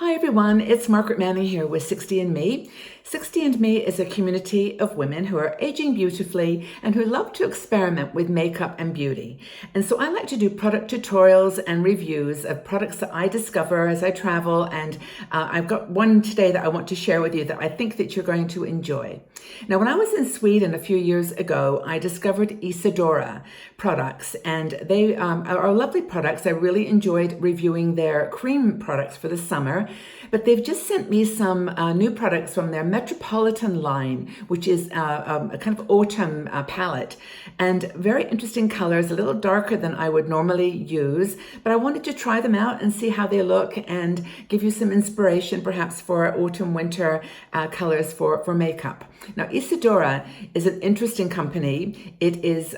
Hi everyone, it's Margaret Manning here with 60andMe. 60andMe is a community of women who are aging beautifully and who love to experiment with makeup and beauty. And so I like to do product tutorials and reviews of products that I discover as I travel, and I've got one today that I want to share with you that I think that you're going to enjoy. Now, when I was in Sweden a few years ago, I discovered Isa Dora products, and they are lovely products. I really enjoyed reviewing their cream products for the summer, but they've just sent me some new products from their Metropolitan line, which is a kind of autumn palette, and very interesting colors, a little darker than I would normally use, but I wanted to try them out and see how they look and give you some inspiration perhaps for autumn winter colors for makeup. Now, Isa Dora is an interesting company. It is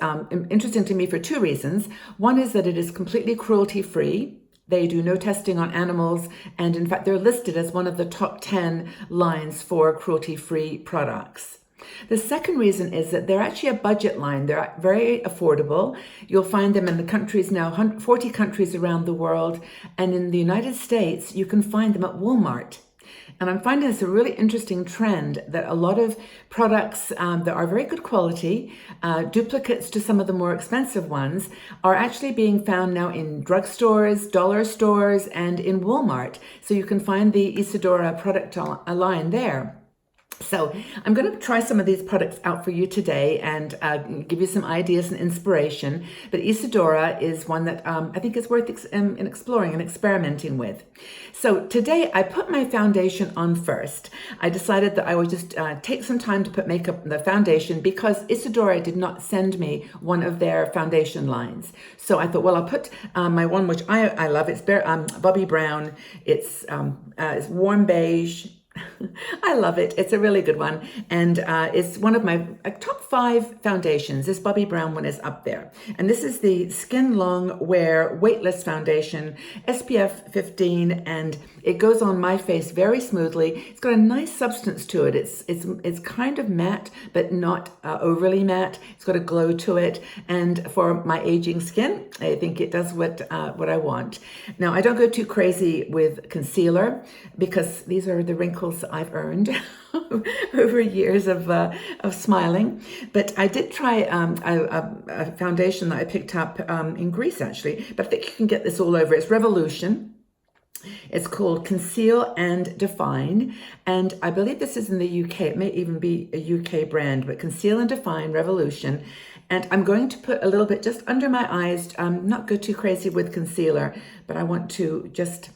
interesting to me for two reasons. One is that it is completely cruelty-free. They do no testing on animals, and in fact, they're listed as one of the top 10 lines for cruelty-free products. The second reason is that they're actually a budget line. They're very affordable. You'll find them in the countries now, 40 countries around the world, and in the United States, you can find them at Walmart. And I'm finding this a really interesting trend that a lot of products that are very good quality, duplicates to some of the more expensive ones, are actually being found now in drugstores, dollar stores, and in Walmart. So you can find the Isa Dora product line there. So I'm going to try some of these products out for you today and give you some ideas and inspiration. But Isa Dora is one that I think is worth exploring and experimenting with. So today I put my foundation on first. I decided that I would just take some time to put makeup on the foundation because Isa Dora did not send me one of their foundation lines. So I thought, well, I'll put my one which I love. It's Bobby Brown. It's warm beige. I love it. It's a really good one. And it's one of my top 5 foundations. This Bobbi Brown one is up there. And this is the Skin Long Wear Weightless Foundation, SPF 15, and it goes on my face very smoothly. It's got a nice substance to it. It's kind of matte, but not overly matte. It's got a glow to it. And for my aging skin, I think it does what I want. Now, I don't go too crazy with concealer because these are the wrinkles I've earned over years of smiling. But I did try a foundation that I picked up in Greece, actually, but I think you can get this all over. It's Revolution. It's called Conceal and Define, and I believe this is in the UK. It may even be a UK brand, but Conceal and Define Revolution. And I'm going to put a little bit just under my eyes. Not go too crazy with concealer, but I want to just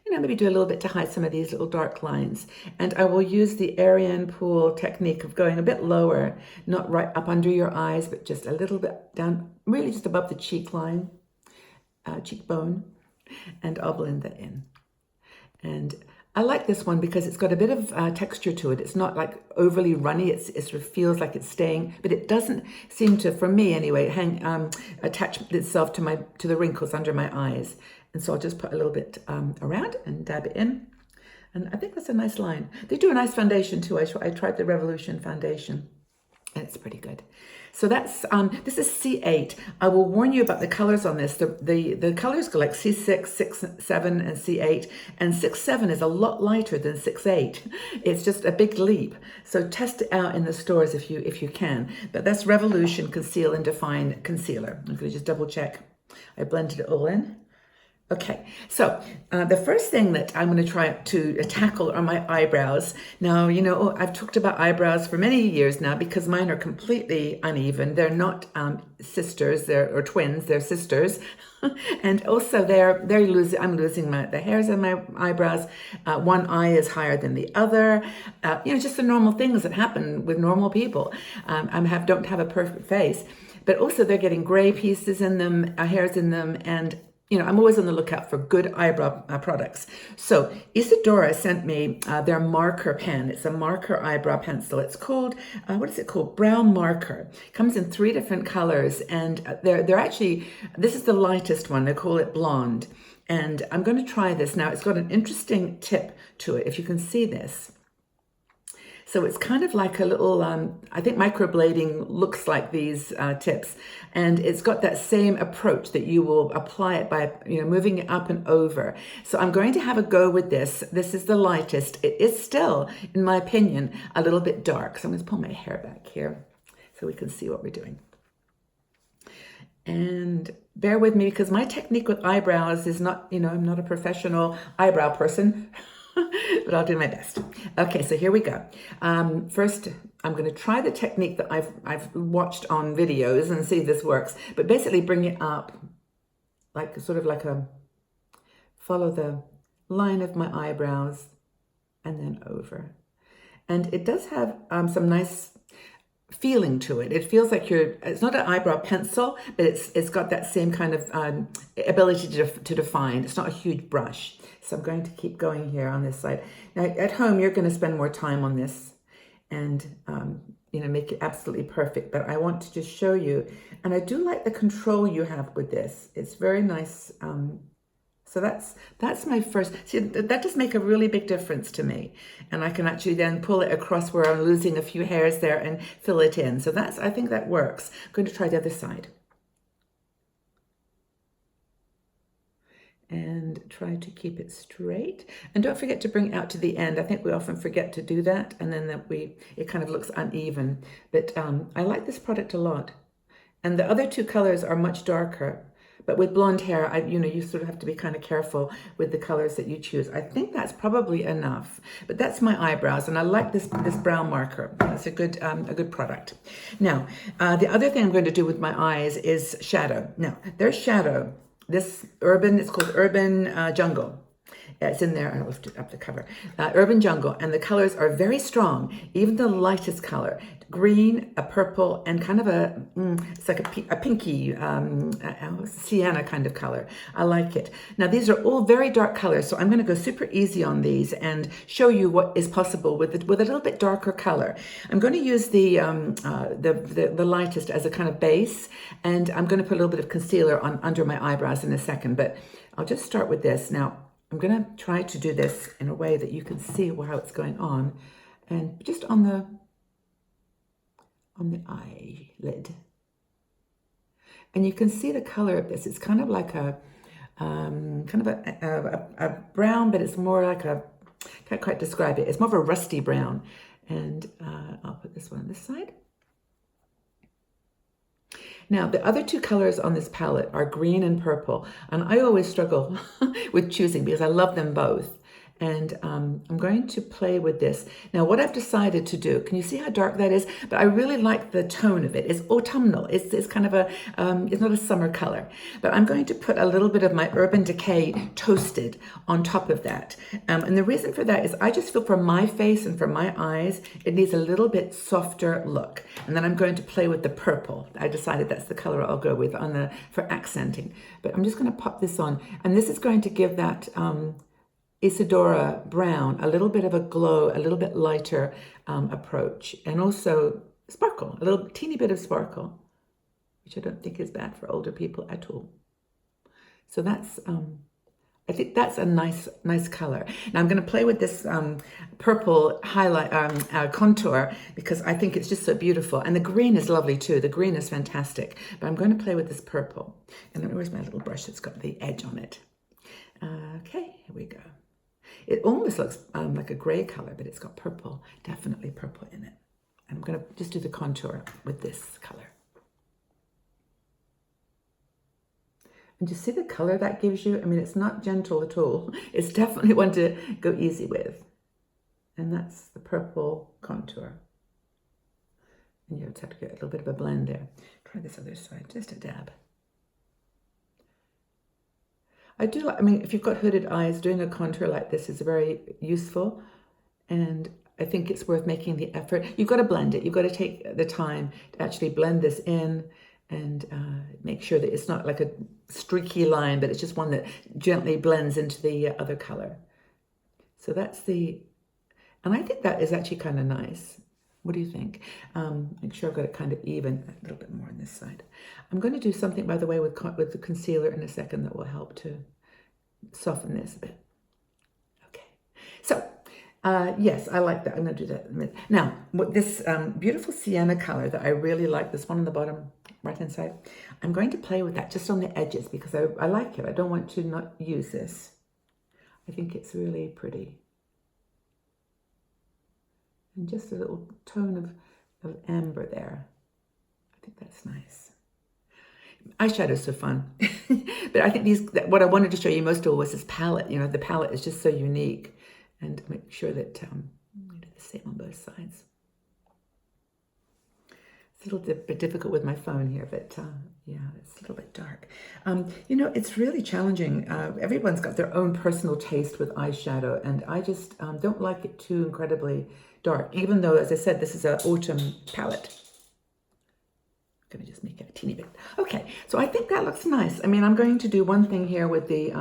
maybe do a little bit to hide some of these little dark lines. And I will use the Ariane Pool technique of going a bit lower, not right up under your eyes, but just a little bit down, really just above the cheek line, cheekbone, and I'll blend that in. And I like this one because it's got a bit of texture to it. It's not like overly runny. It sort of feels like it's staying, but it doesn't seem to, for me anyway, attach itself to the wrinkles under my eyes. And so I'll just put a little bit around and dab it in. And I think that's a nice line. They do a nice foundation too. I tried the Revolution foundation and it's pretty good. So that's, this is C8. I will warn you about the colors on this. The colors go like C6, 6, 7, and C8. And 6, 7 is a lot lighter than 6, 8. It's just a big leap. So test it out in the stores if you can. But that's Revolution Conceal and Define Concealer. I'm going to just double check. I blended it all in. Okay, so the first thing that I'm going to try to tackle are my eyebrows. Now, I've talked about eyebrows for many years now because mine are completely uneven. They're not sisters, or twins, they're sisters. And also I'm losing the hairs on my eyebrows. One eye is higher than the other. Just the normal things that happen with normal people. Don't have a perfect face, but also they're getting gray pieces in them, hairs in them, and I'm always on the lookout for good eyebrow products. So Isa Dora sent me their marker pen. It's a marker eyebrow pencil. It's called, what is it called? Brown Marker. It comes in 3 different colors, and they're actually, this is the lightest one. They call it Blonde. And I'm going to try this now. It's got an interesting tip to it, if you can see this. So it's kind of like a little, I think microblading looks like these tips, and it's got that same approach that you will apply it by, moving it up and over. So I'm going to have a go with this. This is the lightest. It is still, in my opinion, a little bit dark. So I'm going to pull my hair back here so we can see what we're doing. And bear with me because my technique with eyebrows is not, I'm not a professional eyebrow person, but I'll do my best. Okay, so here we go. First, I'm going to try the technique that I've watched on videos and see if this works. But basically bring it up like sort of like follow the line of my eyebrows and then over. And it does have some nice feeling to it. It feels like it's not an eyebrow pencil, but it's got that same kind of ability to define. It's not a huge brush. So I'm going to keep going here on this side. Now at home, you're going to spend more time on this and, make it absolutely perfect. But I want to just show you, and I do like the control you have with this. It's very nice. So that's my first, see, that does make a really big difference to me. And I can actually then pull it across where I'm losing a few hairs there and fill it in. So I think that works. I'm going to try the other side. And try to keep it straight. And don't forget to bring it out to the end. I think we often forget to do that. And then it kind of looks uneven. But I like this product a lot. And the other two colors are much darker. But with blonde hair, you sort of have to be kind of careful with the colors that you choose. I think that's probably enough. But that's my eyebrows, and I like this brown marker. That's a good product. Now, the other thing I'm going to do with my eyes is shadow. Now, there's shadow. It's called Urban Jungle. It's in there. I'll lift it up the cover. Urban Jungle, and the colors are very strong. Even the lightest color, green, a purple, and kind of it's like a pinky sienna kind of color. I like it. Now these are all very dark colors, so I'm going to go super easy on these and show you what is possible with a little bit darker color. I'm going to use the lightest as a kind of base, and I'm going to put a little bit of concealer under my eyebrows in a second. But I'll just start with this now. I'm going to try to do this in a way that you can see how it's going on, and just on the eyelid. And you can see the color of this. It's kind of like a brown, but it's more like can't quite describe it. It's more of a rusty brown. And I'll put this one on this side. Now, the other two colors on this palette are green and purple, and I always struggle with choosing because I love them both. And I'm going to play with this. Now, what I've decided to do, can you see how dark that is? But I really like the tone of it. It's autumnal. It's kind of it's not a summer color. But I'm going to put a little bit of my Urban Decay Toasted on top of that. And the reason for that is I just feel for my face and for my eyes, it needs a little bit softer look. And then I'm going to play with the purple. I decided that's the color I'll go with for accenting. But I'm just going to pop this on. And this is going to give that Isa Dora brown a little bit of a glow, a little bit lighter approach, and also sparkle, a little teeny bit of sparkle, which I don't think is bad for older people at all. So that's, I think that's a nice color. Now I'm going to play with this purple highlight contour because I think it's just so beautiful, and the green is lovely too. The green is fantastic, but I'm going to play with this purple. And where's my little brush that's got the edge on it? Okay, here we go. It almost looks like a gray color, but it's got purple, definitely purple in it. And I'm going to just do the contour with this color. And just see the color that gives you? I mean, it's not gentle at all. It's definitely one to go easy with. And that's the purple contour. And you just have to get a little bit of a blend there. Try this other side, just a dab. I mean, if you've got hooded eyes, doing a contour like this is very useful, and I think it's worth making the effort. You've got to blend it. You've got to take the time to actually blend this in and make sure that it's not like a streaky line, but it's just one that gently blends into the other color. So that's and I think that is actually kind of nice. What do you think? Make sure I've got it kind of even, a little bit more on this side. I'm going to do something, by the way, with the concealer in a second that will help to soften this a bit. Okay, so Yes, I like that. I'm going to do that in a minute. Now, with this beautiful sienna color that I really like, this one on the bottom right-hand side, I'm going to play with that just on the edges because I like it. I don't want to not use this. I think it's really pretty. And just a little tone of amber there. I think that's nice. Eyeshadows are so fun. But I think what I wanted to show you most of all was this palette. You know, the palette is just so unique. And make sure that I do the same on both sides. It's a little bit difficult with my phone here, but yeah, it's a little bit dark. You know, it's really challenging. Everyone's got their own personal taste with eyeshadow, and I just don't like it too incredibly dark, even though, as I said, this is an autumn palette. I'm going to just make it a teeny bit. Okay, so I think that looks nice. I mean, I'm going to do one thing here with the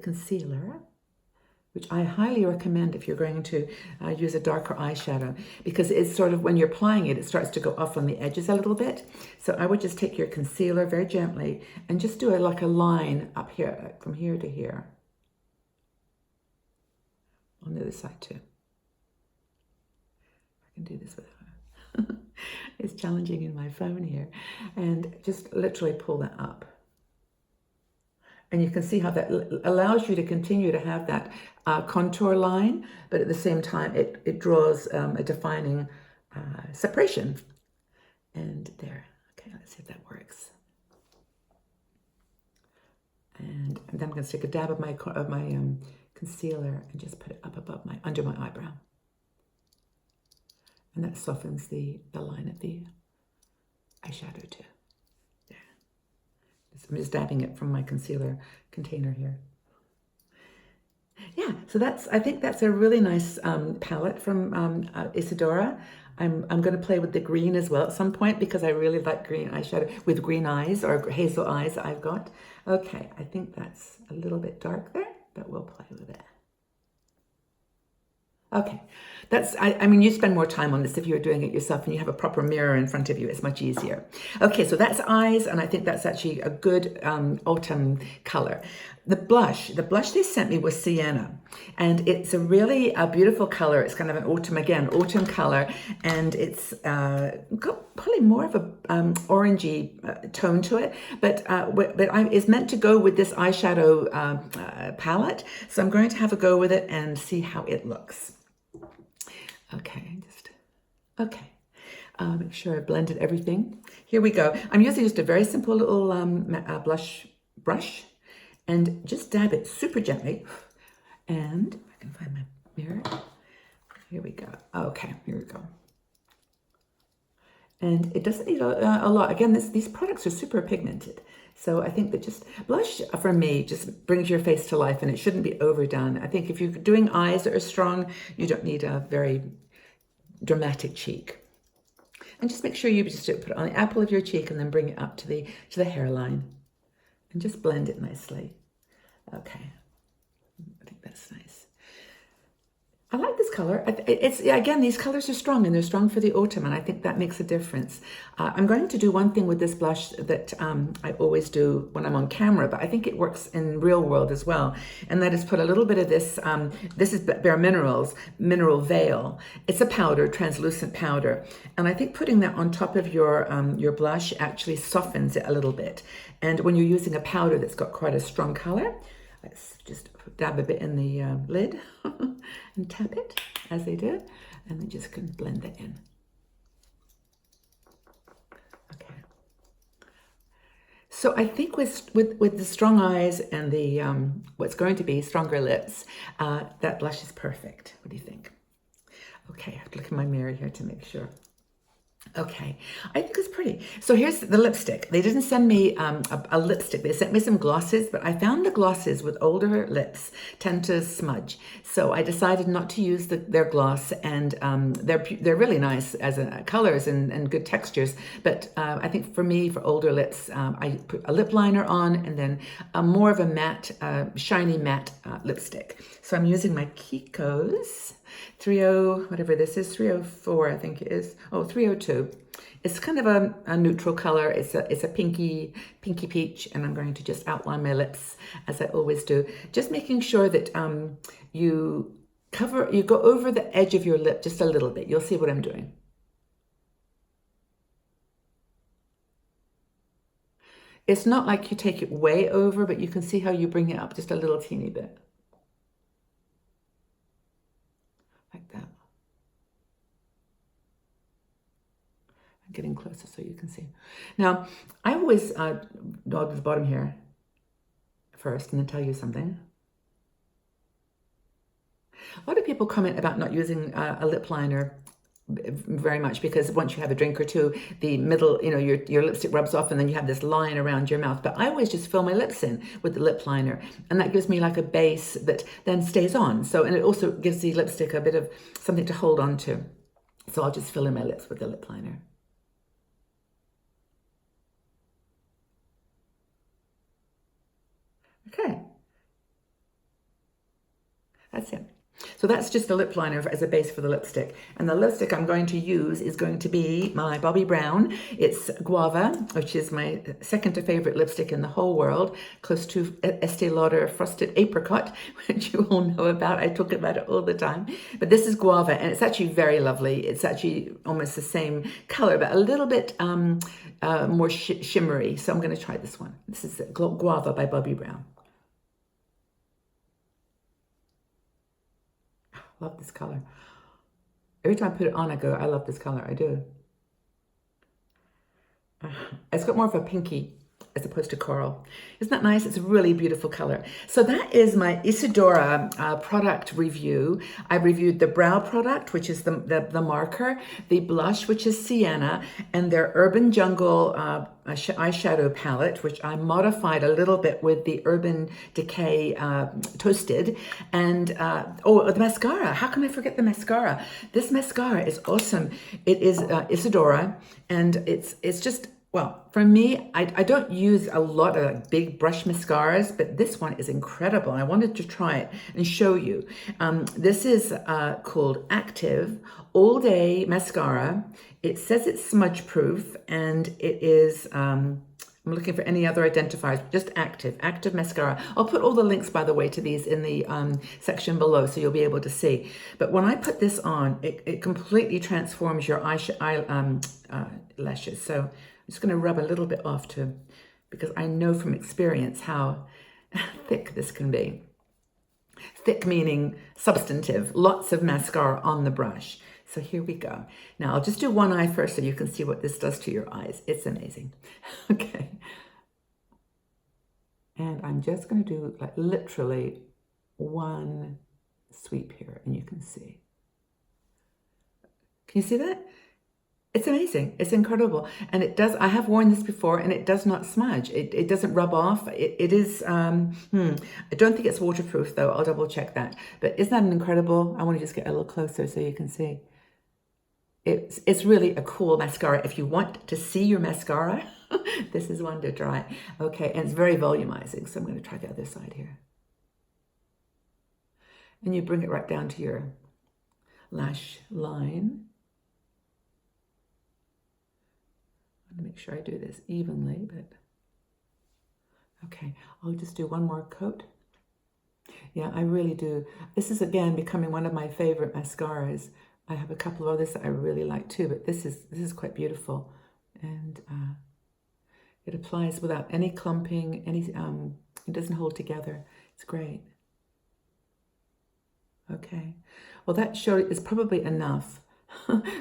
concealer, which I highly recommend if you're going to use a darker eyeshadow, because it's sort of, when you're applying it, it starts to go off on the edges a little bit. So I would just take your concealer very gently and just do like a line up here, like from here to here. On the other side too. I can do this without it's challenging in my phone here. And just literally pull that up. And you can see how that allows you to continue to have that contour line, but at the same time, it draws a defining separation. And there, okay, let's see if that works. And then I'm going to take a dab of my concealer and just put it up above under my eyebrow. And that softens the line of the eyeshadow too. I'm just dabbing it from my concealer container here. Yeah, so I think that's a really nice palette from Isa Dora. I'm going to play with the green as well at some point because I really like green eyeshadow with green eyes or hazel eyes I've got. Okay, I think that's a little bit dark there, but we'll play with it. Okay, I mean, you spend more time on this if you're doing it yourself and you have a proper mirror in front of you, it's much easier. Okay, so that's eyes, and I think that's actually a good autumn color. The blush they sent me was sienna, and it's a really beautiful color. It's kind of an autumn color, and it's got probably more of a orangey tone to it, but it's meant to go with this eyeshadow palette, so I'm going to have a go with it and see how it looks. Okay, make sure I blended everything. Here we go. I'm using just a very simple little blush brush and just dab it super gently. And if I can find my mirror. Here we go. Okay, here we go. And it doesn't need a lot. Again, these products are super pigmented. So I think that just blush, for me, just brings your face to life, and it shouldn't be overdone. I think if you're doing eyes that are strong, you don't need a very dramatic cheek. And just make sure you just put it on the apple of your cheek and then bring it up to the hairline. And just blend it nicely. Okay, I think that's nice. I like this color. Again, these colors are strong, and they're strong for the autumn, and I think that makes a difference. I'm going to do one thing with this blush that I always do when I'm on camera, but I think it works in real world as well, and that is put a little bit of this. This is Bare Minerals Mineral Veil. It's a powder, translucent powder, and I think putting that on top of your blush actually softens it a little bit. And when you're using a powder that's got quite a strong color, let's just dab a bit in the lid and tap it as they do, and then just can blend that in. Okay. So I think with the strong eyes and the what's going to be stronger lips, that blush is perfect. What do you think? Okay, I have to look in my mirror here to make sure. Okay, I think it's pretty. So here's the lipstick. They didn't send me a lipstick. They sent me some glosses, but I found the glosses with older lips tend to smudge. So I decided not to use their gloss, and they're really nice as colors and good textures. But I think for me, for older lips, I put a lip liner on and then more of a matte, shiny matte lipstick. So I'm using my Kiko's 30, whatever this is, 304, I think it is. Oh, 302. too. It's kind of a neutral color. It's a pinky peach, and I'm going to just outline my lips as I always do. Just making sure that you go over the edge of your lip just a little bit. You'll see what I'm doing. It's not like you take it way over, but you can see how you bring it up just a little teeny bit. Like that. I'm getting closer so you can see. Now, I always go to the bottom here first and then tell you something. A lot of people comment about not using a lip liner very much, because once you have a drink or two, the middle, your lipstick rubs off and then you have this line around your mouth. But I always just fill my lips in with the lip liner, and that gives me like a base that then stays on. So, and it also gives the lipstick a bit of something to hold on to. So I'll just fill in my lips with the lip liner. Okay. That's it. So that's just the lip liner as a base for the lipstick. And the lipstick I'm going to use is going to be my Bobbi Brown. It's Guava, which is my second to favorite lipstick in the whole world, close to Estee Lauder Frosted Apricot, which you all know about. I talk about it all the time. But this is Guava, and it's actually very lovely. It's actually almost the same color, but a little bit more shimmery. So I'm going to try this one. This is Guava by Bobbi Brown. Love this color. Every time I put it on, I go, I love this color. I do. It's got more of a pinky as opposed to coral. Isn't that nice? It's a really beautiful color. So that is my Isa Dora product review. I reviewed the brow product, which is the marker, the blush, which is Sienna, and their Urban Jungle eyeshadow palette, which I modified a little bit with the Urban Decay Toasted. And, the mascara. How can I forget the mascara? This mascara is awesome. It is Isa Dora, and it's just, well, for me, I don't use a lot of like big brush mascaras, but this one is incredible. I wanted to try it and show you. This is called Active All Day Mascara. It says it's smudge proof, and it is, I'm looking for any other identifiers, just active mascara. I'll put all the links, by the way, to these in the section below, so you'll be able to see. But when I put this on, it completely transforms your lashes. So I'm just going to rub a little bit off too, because I know from experience how thick this can be. Thick meaning substantive, lots of mascara on the brush. So here we go. Now I'll just do one eye first so you can see what this does to your eyes. It's amazing. Okay. And I'm just going to do like literally one sweep here, and you can see. Can you see that? It's amazing. It's incredible. And it does, I have worn this before, and it does not smudge. It doesn't rub off. It is, I don't think it's waterproof though. I'll double check that. But isn't that incredible? I want to just get a little closer so you can see. It's really a cool mascara. If you want to see your mascara, this is one to try. Okay, and it's very volumizing. So I'm going to try the other side here. And you bring it right down to your lash line. I'm going to make sure I do this evenly, but okay, I'll just do one more coat. Yeah, I really do. This is, again, becoming one of my favorite mascaras. I have a couple of others that I really like too, but this is quite beautiful. And it applies without any clumping, it doesn't hold together. It's great. Okay, well, that is probably enough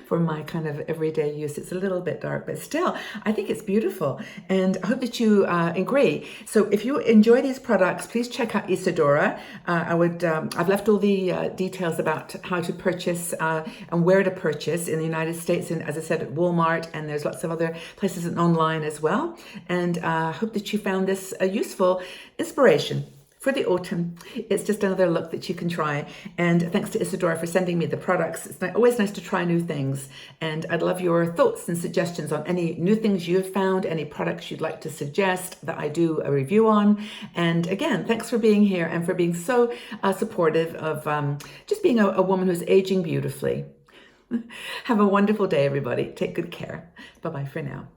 for my kind of everyday use. It's a little bit dark, but still, I think it's beautiful. And I hope that you agree. So if you enjoy these products, please check out Isa Dora. I've left all the details about how to purchase and where to purchase in the United States. And as I said, at Walmart, and there's lots of other places online as well. And I hope that you found this a useful inspiration for the autumn. It's just another look that you can try. And thanks to Isa Dora for sending me the products. It's always nice to try new things. And I'd love your thoughts and suggestions on any new things you've found, any products you'd like to suggest that I do a review on. And again, thanks for being here and for being so supportive of just being a woman who's aging beautifully. Have a wonderful day, everybody. Take good care. Bye-bye for now.